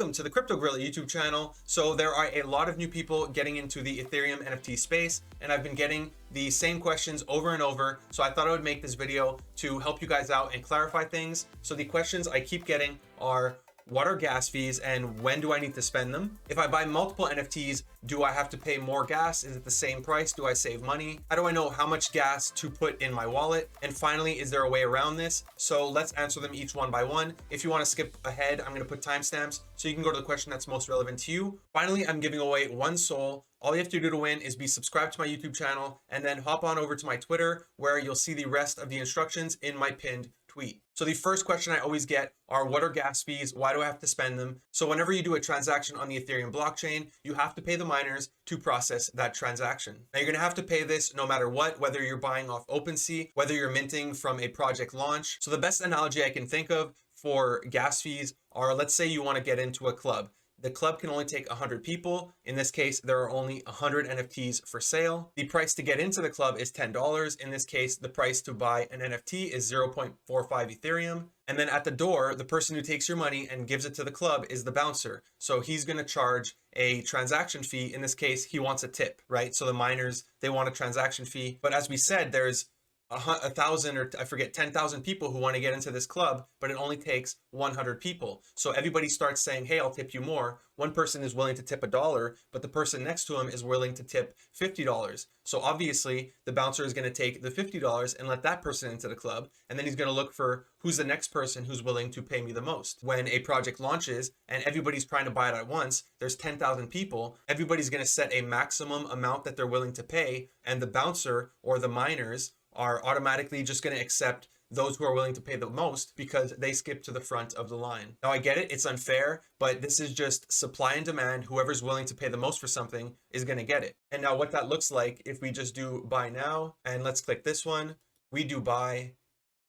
welcome to the Crypto Gorilla YouTube channel. So there are a lot of new people getting into the Ethereum NFT space, and I've been getting the same questions over and over. So I thought I would make this video to help you guys out and clarify things. So the questions I keep getting are, what are gas fees and when do I need to spend them? If I buy multiple NFTs, do I have to pay more gas? Is it the same price? Do I save money? How do I know how much gas to put in my wallet? And finally, is there a way around this? So let's answer them each one by one. If you want to skip ahead, I'm going to put timestamps so you can go to the question that's most relevant to you. Finally, I'm giving away one soul. All you have to do to win is be subscribed to my YouTube channel and then hop on over to my Twitter, where you'll see the rest of the instructions in my pinned tweet. So the first question I always get are, what are gas fees? Why do I have to spend them? So whenever you do a transaction on the Ethereum blockchain, you have to pay the miners to process that transaction. Now you're going to have to pay this no matter what, whether you're buying off OpenSea, whether you're minting from a project launch. So the best analogy I can think of for gas fees are, let's say you want to get into a club. The club can only take 100 people. In this case, there are only 100 NFTs for sale. The price to get into the club is $10. In this case, the price to buy an NFT is 0.45 Ethereum. And then at the door, the person who takes your money and gives it to the club is the bouncer. So he's going to charge a transaction fee. In this case, he wants a tip, right? So the miners, they want a transaction fee. But as we said, there's 1,000 or I forget 10,000 people who want to get into this club, but it only takes 100 people. So everybody starts saying, hey, I'll tip you more. One person is willing to tip $1, but the person next to him is willing to tip $50. So obviously the bouncer is going to take the $50 and let that person into the club. And then he's going to look for who's the next person who's willing to pay me the most. When a project launches and everybody's trying to buy it at once, there's 10,000 people. Everybody's going to set a maximum amount that they're willing to pay. And the bouncer or the miners are automatically just going to accept those who are willing to pay the most because they skip to the front of the line. Now I get it, it's unfair, but this is just supply and demand. Whoever's willing to pay the most for something is going to get it. And now what that looks like, if we just do buy now, and let's click this one, we do buy.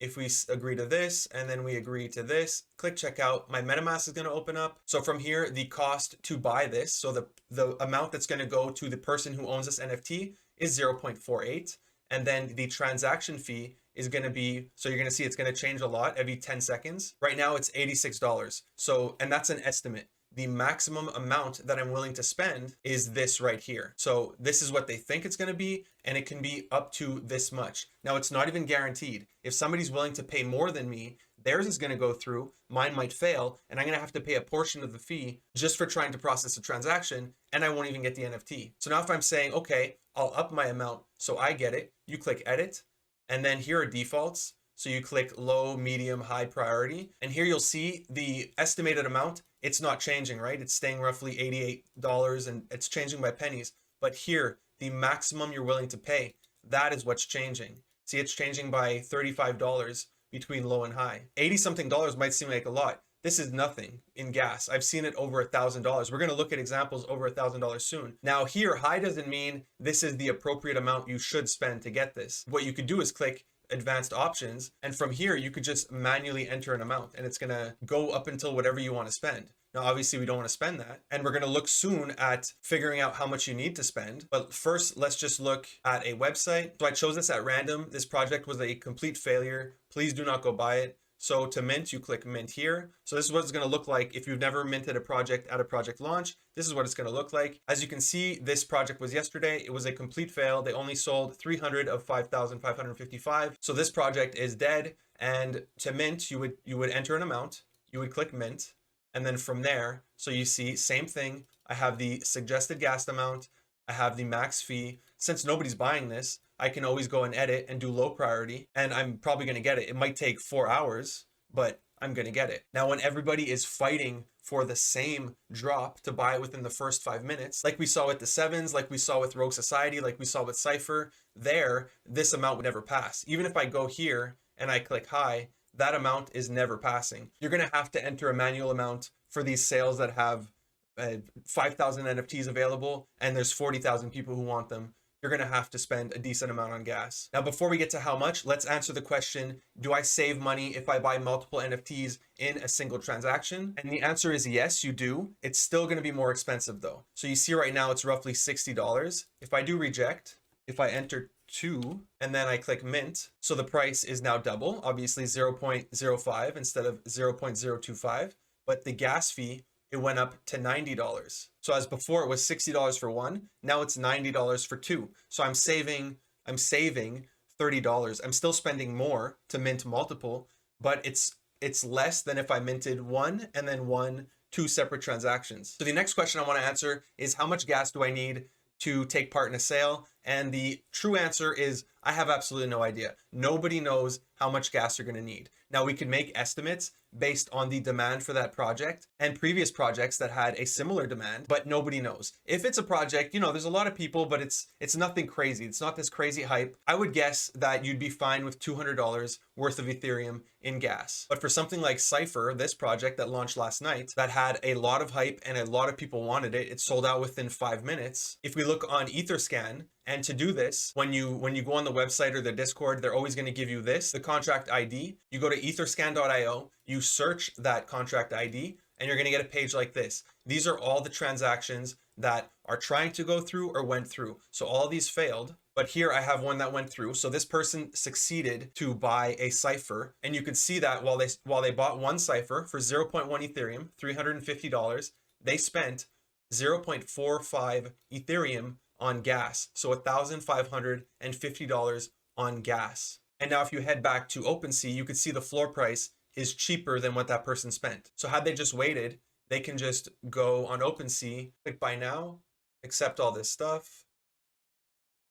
If we agree to this and then we agree to this, click checkout, my MetaMask is going to open up. So from here, the cost to buy this, so the amount that's going to go to the person who owns this NFT is 0.48. And then the transaction fee is going to be, so you're going to see it's going to change a lot every 10 seconds. Right now it's $86. So, and that's an estimate. The maximum amount that I'm willing to spend is this right here. So this is what they think it's going to be, and it can be up to this much. Now it's not even guaranteed. If somebody's willing to pay more than me, theirs is going to go through, mine might fail, and I'm going to have to pay a portion of the fee just for trying to process a transaction, and I won't even get the NFT. So now if I'm saying, okay, I'll up my amount so I get it, you click edit, and then here are defaults. So you click low, medium, high priority, and here you'll see the estimated amount. It's not changing, right? It's staying roughly $88 and it's changing by pennies. But here, the maximum you're willing to pay, that is what's changing. See, it's changing by $35 between low and high. 80 something dollars might seem like a lot. This is nothing in gas. I've seen it over $1,000. We're going to look at examples over $1,000 soon. Now here, high doesn't mean this is the appropriate amount you should spend to get this. What you could do is click advanced options. And from here, you could just manually enter an amount and it's going to go up until whatever you want to spend. Now, obviously we don't want to spend that. And we're going to look soon at figuring out how much you need to spend. But first, let's just look at a website. So I chose this at random. This project was a complete failure. Please do not go buy it. So to mint, you click mint here. So this is what it's going to look like. If you've never minted a project at a project launch, this is what it's going to look like. As you can see, this project was yesterday. It was a complete fail. They only sold 300 of 5,555. So this project is dead. And to mint, you would enter an amount. You would click mint. And then from there, so you see, same thing. I have the suggested gas amount. I have the max fee. Since nobody's buying this, I can always go and edit and do low priority, and I'm probably going to get it. It might take 4 hours, but I'm going to get it. Now, when everybody is fighting for the same drop to buy it within the first 5 minutes, like we saw with the Sevens, like we saw with Rogue Society, like we saw with Cypher, this amount would never pass. Even if I go here and I click high, that amount is never passing. You're going to have to enter a manual amount for these sales that have 5,000 NFTs available, and there's 40,000 people who want them. You're going to have to spend a decent amount on gas. Now, before we get to how much, let's answer the question, do I save money if I buy multiple NFTs in a single transaction? And the answer is yes, you do. It's still going to be more expensive though. So you see right now it's roughly $60. If I do reject, if I enter 2 and then I click mint, so the price is now double, obviously 0.05 instead of 0.025, but the gas fee it went up to $90. So as before it was $60 for one, now it's $90 for two. So I'm saving $30. I'm still spending more to mint multiple, but it's less than if I minted one and then won two separate transactions. So the next question I want to answer is, how much gas do I need to take part in a sale? And the true answer is, I have absolutely no idea. Nobody knows how much gas you're going to need. Now, we can make estimates based on the demand for that project and previous projects that had a similar demand, but nobody knows. If it's a project, there's a lot of people, but it's nothing crazy. It's not this crazy hype. I would guess that you'd be fine with $200 worth of Ethereum in gas. But for something like Cypher, this project that launched last night, that had a lot of hype and a lot of people wanted it, it sold out within 5 minutes. If we look on Etherscan, and to do this, when you go on the website or the Discord, they're always going to give you this, the contract ID. You go to etherscan.io, you search that contract ID, and you're going to get a page like this. These are all the transactions that are trying to go through or went through. So all these failed, but here I have one that went through. So this person succeeded to buy a Cypher, and you can see that while they bought one Cypher for 0.1 Ethereum, $350, they spent 0.45 Ethereum on gas. So $1,550 on gas. And now if you head back to OpenSea, you could see the floor price is cheaper than what that person spent. So had they just waited, they can just go on OpenSea, click buy now, accept all this stuff,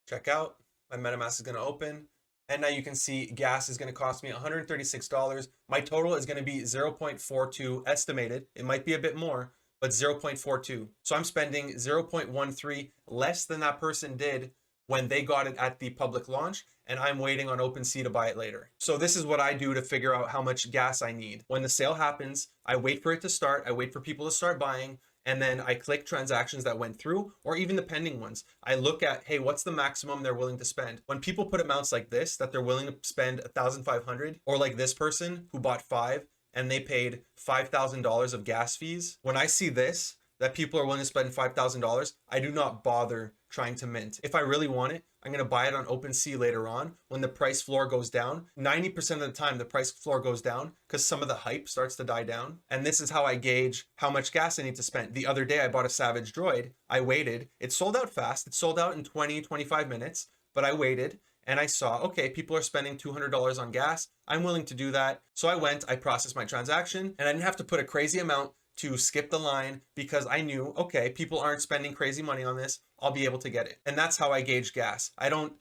check out, my MetaMask is going to open. And now you can see gas is going to cost me $136. My total is going to be 0.42 estimated. It might be a bit more, but 0.42. So I'm spending 0.13 less than that person did when they got it at the public launch, and I'm waiting on OpenSea to buy it later. So this is what I do to figure out how much gas I need. When the sale happens, I wait for it to start, I wait for people to start buying, and then I click transactions that went through, or even the pending ones. I look at, hey, what's the maximum they're willing to spend? When people put amounts like this, that they're willing to spend 1,500, or like this person who bought 5, and they paid $5,000 of gas fees. When I see this, that people are willing to spend $5,000, I do not bother trying to mint. If I really want it, I'm going to buy it on OpenSea later on when the price floor goes down. 90% of the time, the price floor goes down because some of the hype starts to die down. And this is how I gauge how much gas I need to spend. The other day, I bought a Savage Droid. I waited. It sold out fast. It sold out in 20, 25 minutes, but I waited. And I saw, okay, people are spending $200 on gas. I'm willing to do that. So I went, I processed my transaction, and I didn't have to put a crazy amount to skip the line because I knew, okay, people aren't spending crazy money on this. I'll be able to get it. And that's how I gauge gas. I don't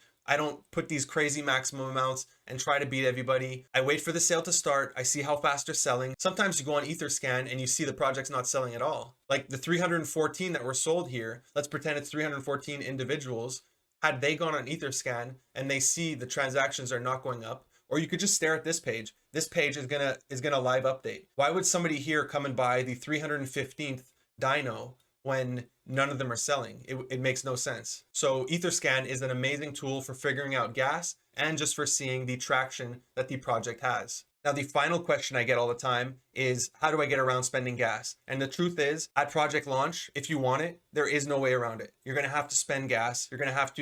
put these crazy maximum amounts and try to beat everybody. I wait for the sale to start. I see how fast they're selling. Sometimes you go on Etherscan and you see the project's not selling at all. Like the 314 that were sold here, let's pretend it's 314 individuals. Had they gone on Etherscan and they see the transactions are not going up, or you could just stare at this page. This page is gonna live update. Why would somebody here come and buy the 315th dyno when none of them are selling? It makes no sense. So Etherscan is an amazing tool for figuring out gas and just for seeing the traction that the project has. Now, the final question I get all the time is, how do I get around spending gas? And the truth is, at project launch, if you want it, there is no way around it. You're going to have to spend gas. You're going to have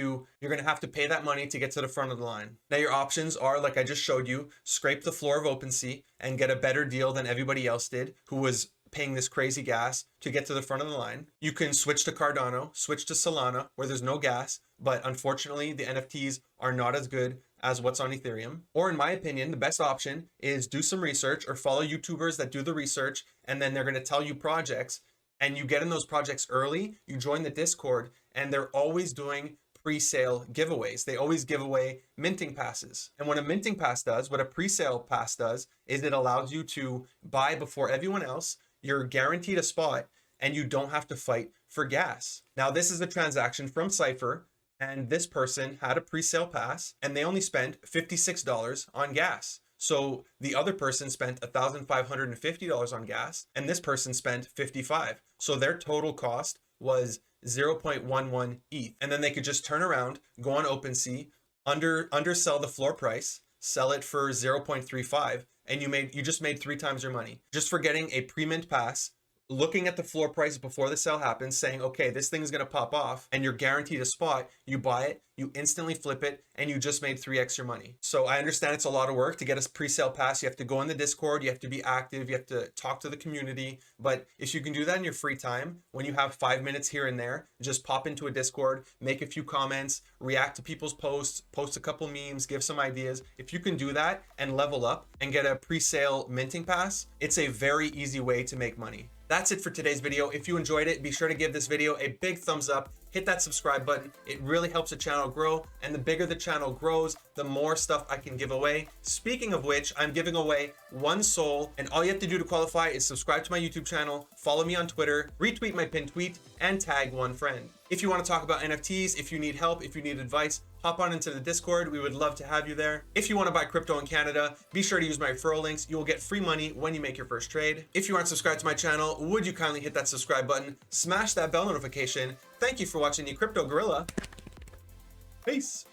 to pay that money to get to the front of the line. Now, your options are, like I just showed you, scrape the floor of OpenSea and get a better deal than everybody else did who was paying this crazy gas to get to the front of the line. You can switch to Cardano, switch to Solana, where there's no gas, but unfortunately the NFTs are not as good as what's on Ethereum. Or in my opinion, the best option is do some research or follow YouTubers that do the research, and then they're going to tell you projects, and you get in those projects early, you join the Discord, and they're always doing pre-sale giveaways. They always give away minting passes. And what a minting pass does, what a pre-sale pass does, is it allows you to buy before everyone else. You're guaranteed a spot and you don't have to fight for gas. Now, this is a transaction from Cypher, and this person had a pre-sale pass and they only spent $56 on gas. So the other person spent $1,550 on gas and this person spent $55. So their total cost was 0.11 ETH. And then they could just turn around, go on OpenSea, undersell the floor price, sell it for 0.35, and you just made 3 times your money just for getting a pre-mint pass looking at the floor price before the sale happens, saying, okay, this thing is going to pop off, and you're guaranteed a spot, you buy it, you instantly flip it, and you just made 3x your money. So I understand it's a lot of work to get a pre-sale pass. You have to go in the Discord, you have to be active, you have to talk to the community. But if you can do that in your free time, when you have 5 minutes here and there, just pop into a Discord, make a few comments, react to people's posts, post a couple memes, give some ideas. If you can do that and level up and get a pre-sale minting pass, it's a very easy way to make money. That's it for today's video. If you enjoyed it, be sure to give this video a big thumbs up, hit that subscribe button. It really helps the channel grow, and the bigger the channel grows, the more stuff I can give away. Speaking of which, I'm giving away 1 soul, and all you have to do to qualify is subscribe to my YouTube channel, follow me on Twitter, retweet my pinned tweet, and tag 1 friend. If you want to talk about NFTs, if you need help, if you need advice, hop on into the Discord. We would love to have you there. If you want to buy crypto in Canada, be sure to use my referral links. You will get free money when you make your first trade. If you aren't subscribed to my channel, would you kindly hit that subscribe button, smash that bell notification. Thank you for watching the Crypto Gorilla. Peace.